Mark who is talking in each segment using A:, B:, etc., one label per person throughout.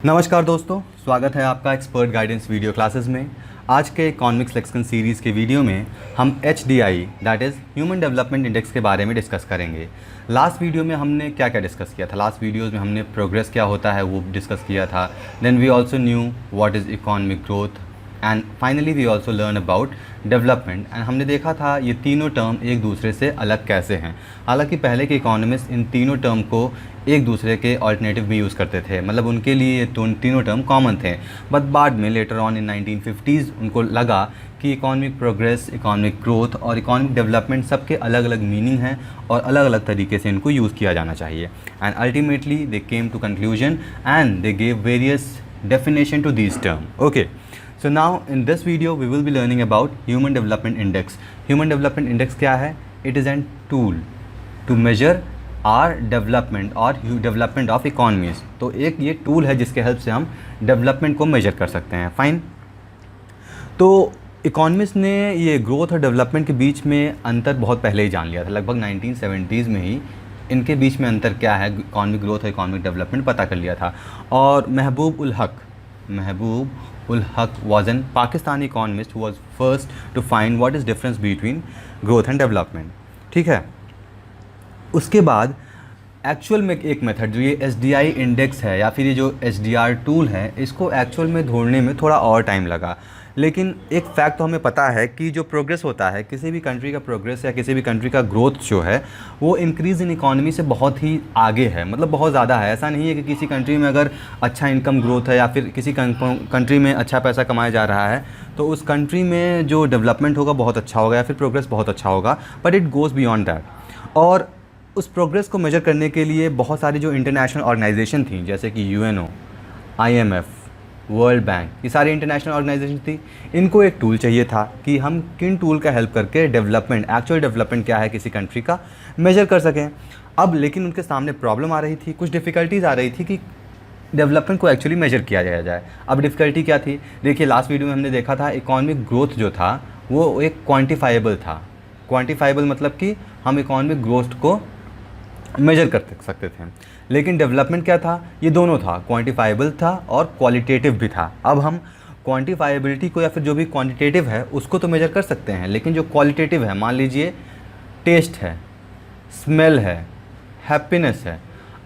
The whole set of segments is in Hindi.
A: नमस्कार दोस्तों, स्वागत है आपका एक्सपर्ट गाइडेंस वीडियो क्लासेस में। आज के इकोनॉमिक्स लेक्शन सीरीज़ के वीडियो में हम HDI that is human development index के बारे में डिस्कस करेंगे। लास्ट वीडियो में हमने क्या क्या डिस्कस किया था? लास्ट वीडियोज़ में हमने प्रोग्रेस क्या होता है वो डिस्कस किया था। Then we also knew what is economic growth and finally we also learn about development. And हमने देखा था ये तीनों टर्म एक दूसरे से अलग कैसे हैं। हालांकि पहले के इकोनॉमिस्ट इन तीनों टर्म को एक दूसरे के ऑल्टरनेटिव में यूज़ करते थे, मतलब उनके लिए ये तीनों टर्म कॉमन थे। बट बाद में लेटर ऑन इन 1950s उनको लगा कि इकोनॉमिक प्रोग्रेस, इकोनॉमिक ग्रोथ और इकोनॉमिक डेवलपमेंट सबके अलग अलग मीनिंग हैं और अलग अलग तरीके से इनको यूज़ किया जाना चाहिए। And ultimately they came to conclusion and they gave various definition to these term. Okay, so now in this video we will be learning about human development index. Human development index क्या है? It is an tool to measure our development or development of economies. तो एक ये टूल है जिसके हेल्प से हम डेवलपमेंट को मेजर कर सकते हैं। फाइन, तो इकोनॉमिस्ट ने ये ग्रोथ और डेवलपमेंट के बीच में अंतर बहुत पहले ही जान लिया था। लगभग 1970s में ही इनके बीच में अंतर क्या है, इकोनॉमिक ग्रोथ और इकोनॉमिक डेवलपमेंट पता कर लिया था। और Mahbub ul Haq was an Pakistani economist who was first to find what is difference between growth and development. ठीक है, उसके बाद एक्चुअल में एक मेथड जो ये HDI इंडेक्स है या फिर ये जो HDR टूल है, इसको एक्चुअल में ढूंढने में थोड़ा और टाइम लगा। लेकिन एक फैक्ट तो हमें पता है कि जो प्रोग्रेस होता है, किसी भी कंट्री का प्रोग्रेस या किसी भी कंट्री का ग्रोथ जो है वो इंक्रीज़ इन इकॉनमी से बहुत ही आगे है, मतलब बहुत ज़्यादा है। ऐसा नहीं है कि किसी कंट्री में अगर अच्छा इनकम ग्रोथ है या फिर किसी कंट्री में अच्छा पैसा कमाया जा रहा है तो उस कंट्री में जो डेवलपमेंट होगा बहुत अच्छा होगा या फिर प्रोग्रेस बहुत अच्छा होगा, but it goes beyond that. और उस प्रोग्रेस को मेजर करने के लिए बहुत सारी जो इंटरनेशनल ऑर्गेनाइजेशन थी, जैसे कि UNO, IMF, वर्ल्ड बैंक, ये सारी इंटरनेशनल ऑर्गेनाइजेशन थी, इनको एक टूल चाहिए था कि हम किन टूल का हेल्प करके डेवलपमेंट, एक्चुअल डेवलपमेंट क्या है किसी कंट्री का, मेजर कर सकें। अब लेकिन उनके सामने प्रॉब्लम आ रही थी, कुछ डिफ़िकल्टीज़ आ रही थी कि डेवलपमेंट को एक्चुअली मेजर किया जाए। अब डिफ़िकल्टी क्या थी? देखिए, लास्ट वीडियो में हमने देखा था इकोनॉमिक ग्रोथ जो था वो एक क्वान्टिफाइबल था। क्वान्टिफाइबल मतलब कि हम इकोनॉमिक ग्रोथ को मेजर कर सकते थे। लेकिन डेवलपमेंट क्या था? ये दोनों था, क्वांटिफाइबल था और क्वालिटेटिव भी था। अब हम क्वांटिफाइबिलिटी को या फिर जो भी क्वांटिटेटिव है उसको तो मेजर कर सकते हैं, लेकिन जो क्वालिटेटिव है, मान लीजिए टेस्ट है, स्मेल है, हैप्पीनेस है,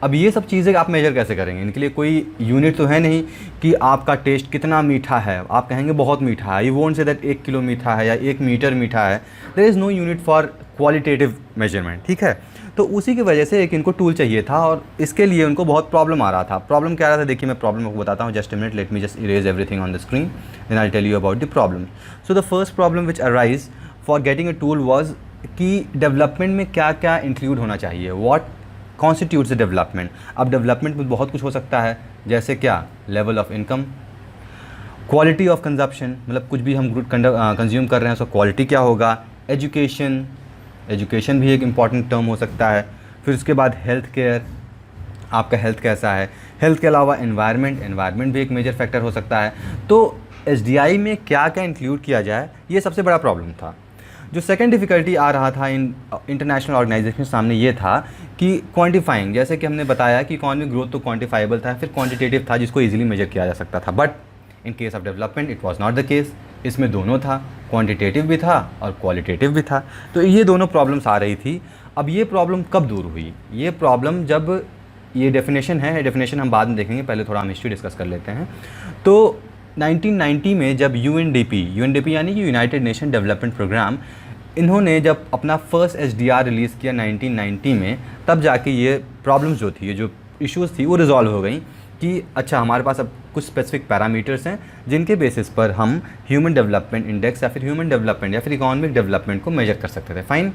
A: अब ये सब चीज़ें आप मेजर कैसे करेंगे? इनके लिए कोई यूनिट तो है नहीं कि आपका टेस्ट कितना मीठा है, आप कहेंगे बहुत मीठा है। You won't say that 1 kilo मीठा है या 1 मीटर मीठा है। There is no unit for qualitative measurement. ठीक है, तो उसी की वजह से एक इनको टूल चाहिए था और इसके लिए उनको बहुत प्रॉब्लम आ रहा था। प्रॉब्लम क्या आ रहा था? देखिए, मैं प्रॉब्लम आपको बताता हूँ। Just a minute, let me just erase everything on the screen, then I tell you about the problem. So the first problem which arise for getting a tool was कि डेवलपमेंट में क्या क्या इंक्लूड होना चाहिए, व्हाट कॉन्स्टिट्यूट्स द डेवलपमेंट। अब डेवलपमेंट में बहुत कुछ हो सकता है, जैसे क्या, level of income, quality of consumption, मतलब कुछ भी हम कंज्यूम कर रहे हैं उसका क्वालिटी क्या होगा, एजुकेशन भी एक इम्पॉर्टेंट टर्म हो सकता है। फिर उसके बाद हेल्थ केयर, आपका हेल्थ कैसा है। हेल्थ के अलावा एनवायरनमेंट भी एक मेजर फैक्टर हो सकता है। तो HDI में क्या क्या इंक्लूड किया जाए, ये सबसे बड़ा प्रॉब्लम था। जो सेकंड डिफ़िकल्टी आ रहा था इन इंटरनेशनल ऑर्गेनाइजेशन के सामने ये था कि क्वांटिफाइंग, जैसे कि हमने बताया कि इकोनॉमिक ग्रोथ तो क्वांटिफाइबल था, फिर क्वांटिटेटिव था जिसको ईजिली मेजर किया जा सकता था। But in case of development it was not the case. इसमें दोनों था, क्वांटिटेटिव भी था और क्वालिटेटिव भी था। तो ये दोनों प्रॉब्लम्स आ रही थी। अब ये प्रॉब्लम कब दूर हुई? ये प्रॉब्लम जब, ये डेफिनेशन है, डेफिनेशन हम बाद में देखेंगे, पहले थोड़ा हम हिस्ट्री डिस्कस कर लेते हैं। तो 1990 में जब UNDP यानी कि यूनाइटेड नेशन डेवलपमेंट प्रोग्राम, इन्होंने जब अपना फर्स्ट HDR रिलीज़ किया 1990 में, तब जाके ये प्रॉब्लम्स जो थी, ये जो इश्यूज़ थी वो रिजॉल्व हो गई कि अच्छा, हमारे पास अब कुछ स्पेसिफिक पैरामीटर्स हैं जिनके बेसिस पर हम ह्यूमन डेवलपमेंट इंडेक्स या फिर ह्यूमन डेवलपमेंट या फिर इकोनॉमिक डेवलपमेंट को मेजर कर सकते थे। फाइन,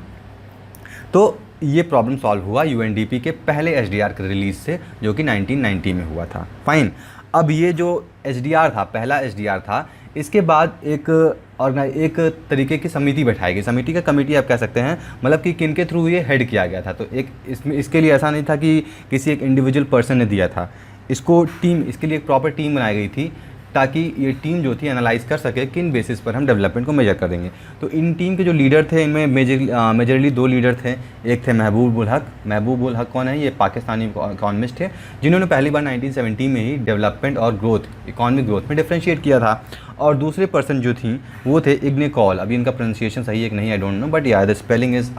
A: तो ये प्रॉब्लम सॉल्व हुआ UNDP के पहले HDR के रिलीज़ से, जो कि 1990 में हुआ था। फाइन, अब ये जो HDR था, पहला HDR था, इसके बाद एक तरीके की समिति बैठाई गई। समिति का कमेटी आप कह सकते हैं, मतलब कि किन के थ्रू ये हेड किया गया था। तो एक इसके लिए ऐसा नहीं था कि किसी एक इंडिविजुअल पर्सन ने दिया था, इसको टीम, इसके लिए एक प्रॉपर टीम बनाई गई थी ताकि ये टीम जो थी एनालाइज कर सके किन बेसिस पर हम डेवलपमेंट को मेजर करेंगे। तो इन टीम के जो लीडर थे, इनमें मेजरली दो लीडर थे। एक थे महबूब उल हक। महबूब उल हक कौन है? ये पाकिस्तानी इकॉनमिस्ट थे जिन्होंने पहली बार 1970 में ही डेवलपमेंट और ग्रोथ, इकॉनमिक ग्रोथ में डिफ्रेंशिएट किया था। और दूसरे पर्सन जो थी वो थे इग्ने कॉल। अभी इनका प्रोनाउंसिएशन सही है कि नहीं आई डोंट नो, बट या द स्पेलिंग इज़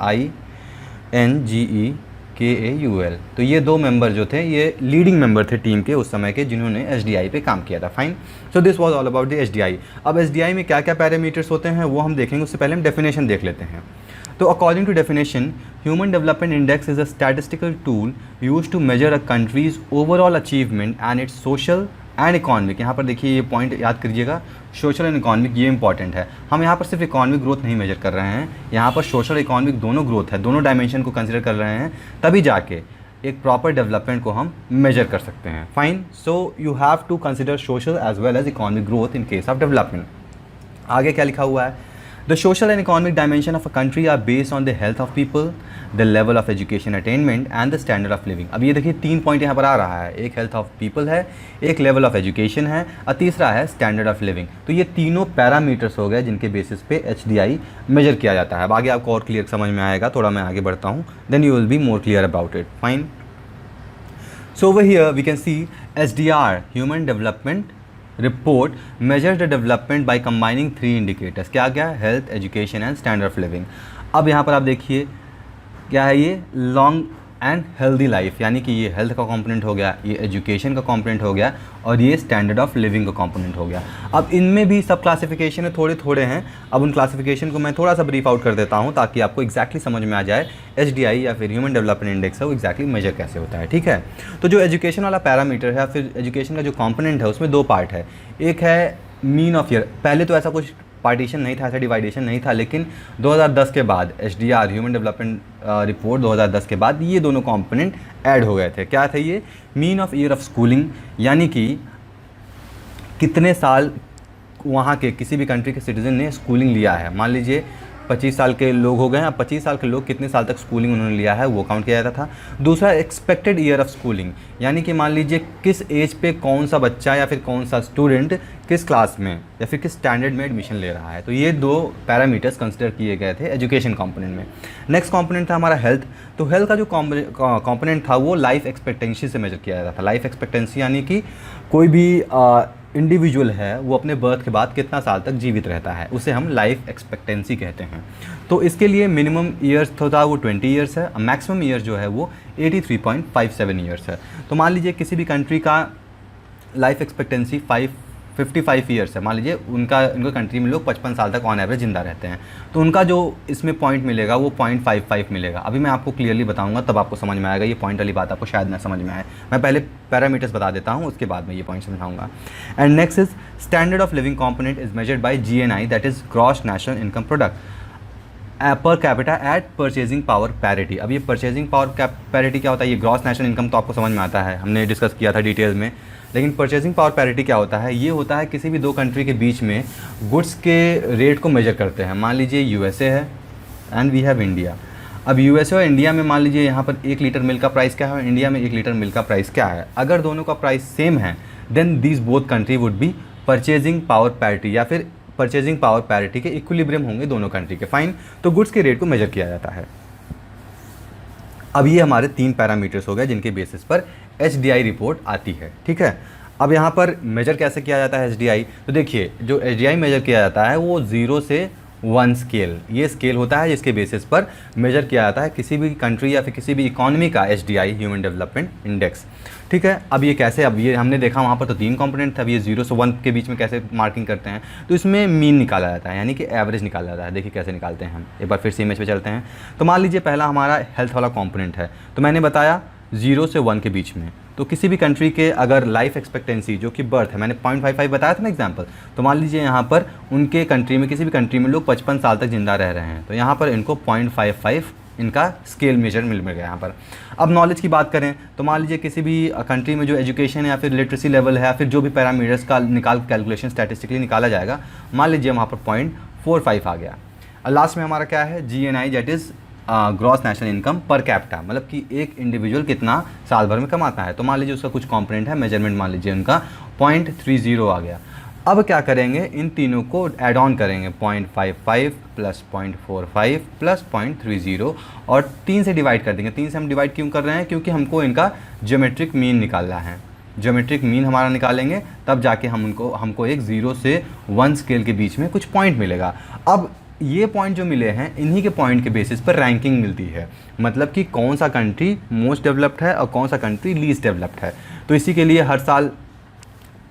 A: INGEKAUL। तो ये दो मेंबर जो थे ये लीडिंग मेंबर थे टीम के उस समय के, जिन्होंने HDI पे काम किया था। Fine, so this was all about the HDI। अब HDI में क्या क्या पैरामीटर्स होते हैं वो हम देखेंगे, उससे पहले हम डेफिनेशन देख लेते हैं। तो according to definition, human development index is a statistical tool use to measure a country's overall achievement and its social and economic. यहाँ पर देखिए ये पॉइंट याद करिएगा, सोशल एंड इकॉनमिक, ये इंपॉर्टेंट है। हम यहाँ पर सिर्फ इकॉनमिक ग्रोथ नहीं मेजर कर रहे हैं, यहाँ पर सोशल इकॉनमिक दोनों ग्रोथ है, दोनों डायमेंशन को कंसिडर कर रहे हैं, तभी जाके एक प्रॉपर डेवलपमेंट को हम मेजर कर सकते हैं। Fine, so you have to consider social as well as economic growth in case of development. आगे क्या लिखा हुआ है? The social and economic dimension of a country are based on the health of people, the level of education attainment and the standard of living। अब ये देखिए 3 पॉइंट यहाँ पर आ रहा है, एक हेल्थ ऑफ पीपल है, एक लेवल ऑफ एजुकेशन है और तीसरा है स्टैंडर्ड ऑफ लिविंग। तो ये तीनों पैरामीटर्स हो गए जिनके बेसिस पे HDI मेजर किया जाता है। अब आगे आपको और क्लियर समझ में आएगा, थोड़ा मैं आगे बढ़ता हूँ, then you will be more clear about it. Fine, so over here we can see HDR, human development report measures the development by combining 3 indicators। क्या क्या? Health, education and standard of living. अब यहाँ पर आप देखिए क्या है, ये लॉन्ग एंड हेल्दी लाइफ, यानी कि ये हेल्थ का कंपोनेंट हो गया, ये एजुकेशन का कंपोनेंट हो गया और ये स्टैंडर्ड ऑफ लिविंग का कंपोनेंट हो गया। अब इनमें भी सब क्लासिफिकेशन है, थोड़े थोड़े हैं। अब उन क्लासिफिकेशन को मैं थोड़ा सा ब्रीफ आउट कर देता हूँ ताकि आपको एक्जैक्टली समझ में आ जाए HDI या फिर ह्यूमन डेवलपमेंट इंडेक्स है वो एक्जैक्टली मेजर कैसे होता है। ठीक है, तो जो एजुकेशन वाला पैरामीटर है, फिर एजुकेशन का जो कंपोनेंट है उसमें 2 पार्ट है। एक है मीन ऑफ ईयर। पहले तो ऐसा कुछ पार्टीशन नहीं था, ऐसा डिवाइडेशन नहीं था, लेकिन 2010 के बाद HDR, ह्यूमन डेवलपमेंट रिपोर्ट 2010 के बाद ये दोनों कंपोनेंट ऐड हो गए थे। क्या थे ये? Mean of year of schooling, यानी कि कितने साल वहाँ के किसी भी कंट्री के सिटीजन ने स्कूलिंग लिया है। मान लीजिए 25 साल के लोग हो गए, अब 25 साल के लोग कितने साल तक स्कूलिंग उन्होंने लिया है वो काउंट किया जाता था। दूसरा एक्सपेक्टेड ईयर ऑफ स्कूलिंग, यानी कि मान लीजिए किस एज पे कौन सा बच्चा या फिर कौन सा स्टूडेंट किस क्लास में या फिर किस स्टैंडर्ड में एडमिशन ले रहा है। तो ये 2 पैरामीटर्स कंसिडर किए गए थे एजुकेशन कंपोनेंट में। नेक्स्ट कंपोनेंट था हमारा हेल्थ। तो हेल्थ का जो कंपोनेंट था वो लाइफ एक्सपेक्टेंसी से मेजर किया जाता था। लाइफ एक्सपेक्टेंसी यानी कि कोई भी इंडिविजुअल है वो अपने बर्थ के बाद कितना साल तक जीवित रहता है, उसे हम लाइफ एक्सपेक्टेंसी कहते हैं। तो इसके लिए मिनिमम ईयर्स था वो 20 ईयर्स है, मैक्सिमम ईयर जो है वो 83.57 ईयर्स है। तो मान लीजिए किसी भी कंट्री का लाइफ एक्सपेक्टेंसी 55 ईयर्स है, मान लीजिए उनका कंट्री में लोग 55 साल तक ऑन एवरेज जिंदा रहते हैं, तो उनका जो इसमें पॉइंट मिलेगा वो 0.55 मिलेगा। अभी मैं आपको क्लियरली बताऊंगा तब आपको समझ में आएगा, ये पॉइंट वाली बात आपको शायद ना समझ में आए। मैं पहले पैरामीटर्स बता देता हूँ, उसके बाद मैं ये पॉइंट समझाऊंगा। And next is standard of living component is measured by GNI, that is gross national income product per capita at purchasing power parity. अब ये परचेजिंग पावर पैरिटी क्या होता है? ये ग्रॉस नेशनल इनकम तो आपको समझ में आता है, हमने डिस्कस किया था डिटेल्स में। लेकिन परचेजिंग पावर पैरिटी क्या होता है? ये होता है किसी भी 2 कंट्री के बीच में गुड्स के रेट को मेजर करते हैं। मान लीजिए USA है एंड वी हैव इंडिया। अब USA और इंडिया में मान लीजिए यहाँ पर 1 लीटर मिल्क का प्राइस क्या है और इंडिया में 1 लीटर मिल्क का प्राइस क्या है। अगर दोनों का प्राइस सेम है then these both country would be purchasing power parity, या फिर परचेजिंग पावर पैरिटी के इक्विलिब्रियम होंगे दोनों कंट्री के। फाइन, तो गुड्स के रेट को मेजर किया जाता है। अब ये हमारे 3 पैरामीटर्स हो गए जिनके बेसिस पर HDI रिपोर्ट आती है। ठीक है, अब यहाँ पर मेजर कैसे किया जाता है HDI? तो देखिए जो HDI मेजर किया जाता है वो 0 से 1 स्केल, ये स्केल होता है जिसके बेसिस पर मेजर किया जाता है किसी भी कंट्री या फिर किसी भी इकॉनमी का HDI, ह्यूमन डेवलपमेंट इंडेक्स। ठीक है, अब ये कैसे? अब ये हमने देखा वहाँ पर तो 3 कंपोनेंट था, अब ये 0 से 1 के बीच में कैसे मार्किंग करते हैं? तो इसमें मीन निकाला जाता है, यानी कि एवरेज निकाला जाता है। देखिए कैसे निकालते हैं हम, एक बार फिर से इमेज पे चलते हैं। तो मान लीजिए पहला हमारा हेल्थ वाला कंपोनेंट है, तो मैंने बताया 0 से 1 के बीच में। तो किसी भी कंट्री के अगर लाइफ एक्सपेक्टेंसी जो कि बर्थ है, मैंने 0.55 बताया था ना एग्जांपल, तो मान लीजिए यहाँ पर उनके कंट्री में किसी भी कंट्री में लोग 55 साल तक जिंदा रह रहे हैं, तो यहाँ पर इनको 0.55 इनका स्केल मेजर मिल गया यहाँ पर। अब नॉलेज की बात करें तो मान लीजिए किसी भी कंट्री में जो एजुकेशन या फिर लिटरेसी लेवल है या फिर जो भी पैरामीटर्स का निकाल कैलकुलेशन स्टैटिस्टिकली निकाला जाएगा, मान लीजिए वहाँ पर 0.45 आ गया। लास्ट में हमारा क्या है? GNI, that is gross national income per capita, मतलब कि एक इंडिविजुअल कितना साल भर में कमाता है। तो मान लीजिए उसका कुछ कंपोनेंट है मेजरमेंट, मान लीजिए उनका 0.30 आ गया। अब क्या करेंगे, इन तीनों को ऐड ऑन करेंगे, 0.55 प्लस 0.45 प्लस 0.30 और 3 से डिवाइड कर देंगे। 3 से हम डिवाइड क्यों कर रहे हैं, क्योंकि हमको इनका ज्योमेट्रिक मीन निकालना है। ज्योमेट्रिक मीन हमारा निकालेंगे तब जाके हमको एक 0 से 1 स्केल के बीच में कुछ पॉइंट मिलेगा। अब ये पॉइंट जो मिले हैं, इन्हीं के पॉइंट के बेसिस पर रैंकिंग मिलती है, मतलब कि कौन सा कंट्री मोस्ट डेवलप्ड है और कौन सा कंट्री लीस्ट डेवलप्ड है। तो इसी के लिए हर साल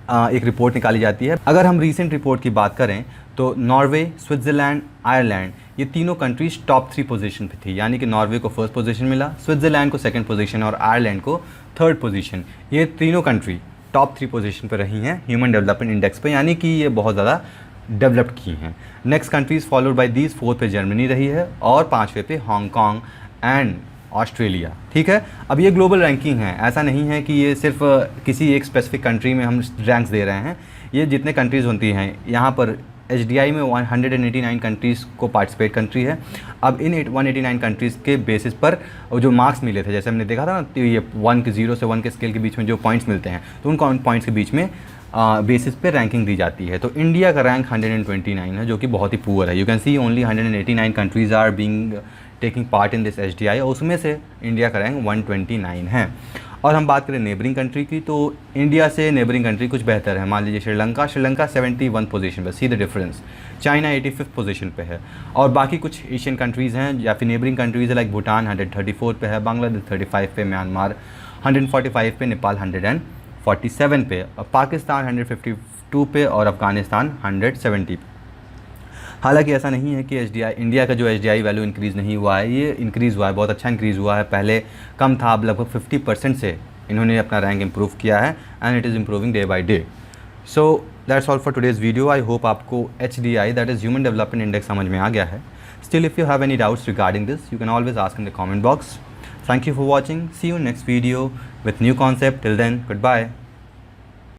A: एक रिपोर्ट निकाली जाती है। अगर हम रीसेंट रिपोर्ट की बात करें तो नॉर्वे, स्विट्ज़रलैंड, आयरलैंड, ये तीनों कंट्रीज टॉप 3 पोजीशन पे थी, यानी कि नॉर्वे को फर्स्ट पोजीशन मिला, स्विट्ज़रलैंड को सेकंड पोजीशन और आयरलैंड को थर्ड पोजीशन। ये तीनों कंट्री टॉप 3 पोजीशन पर रही हैं ह्यूमन डेवलपमेंट इंडेक्स पे, यानी कि ये बहुत ज़्यादा डेवलप्ड की हैं। Next countries followed by these, 4th पे जर्मनी रही है और 5वें पे हांगकांग एंड ऑस्ट्रेलिया। ठीक है, अब ये ग्लोबल रैंकिंग है, ऐसा नहीं है कि ये सिर्फ किसी एक स्पेसिफिक कंट्री में हम रैंक्स दे रहे हैं। ये जितने कंट्रीज़ होती हैं, यहाँ पर HDI में 189 कंट्रीज़ को पार्टिसिपेट कंट्री है। अब इन 189 कंट्रीज़ के बेसिस पर जो मार्क्स मिले थे, जैसे हमने देखा था ना, तो ये 0 से 1 के स्केल के बीच में जो पॉइंट्स मिलते हैं, तो उन पॉइंट्स के बीच में बेसिस पे रैंकिंग दी जाती है। तो इंडिया का रैंक 129 है, जो कि बहुत ही पुअर है। You can see only 189 countries are being taking part in this HDI, और उसमें से इंडिया का रैंक 129 है। और हम बात करें नेबरिंग कंट्री की, तो इंडिया से नेबरिंग कंट्री कुछ बेहतर है। मान लीजिए श्रीलंका 71 पोजीशन पे, see the difference. China 85th position पे है, और बाकी कुछ एशियन कंट्रीज़ हैं या फिर नेबरिंग कंट्रीज़ है, लाइक भूटान 134 पे है, बांग्लादेश 35 पे, म्यांमार 145 पे, नेपाल 147 पे, और पाकिस्तान 152 पे और अफ़गानिस्तान 170 पे। हालांकि ऐसा नहीं है कि HDI, इंडिया का जो HDI वैल्यू इंक्रीज़ नहीं हुआ है, ये इंक्रीज़ हुआ है, बहुत अच्छा इंक्रीज़ हुआ है। पहले कम था, अब लगभग 50% से इन्होंने अपना रैंक इम्प्रूव किया है, and it is improving day by day. So that's all for today's video. I hope आपको HDI, that is human development index, समझ में आ गया है। Still if you have any doubts regarding this, you can always ask in the comment box. Thank you for watching, see you next video with new concept. Till then, good bye.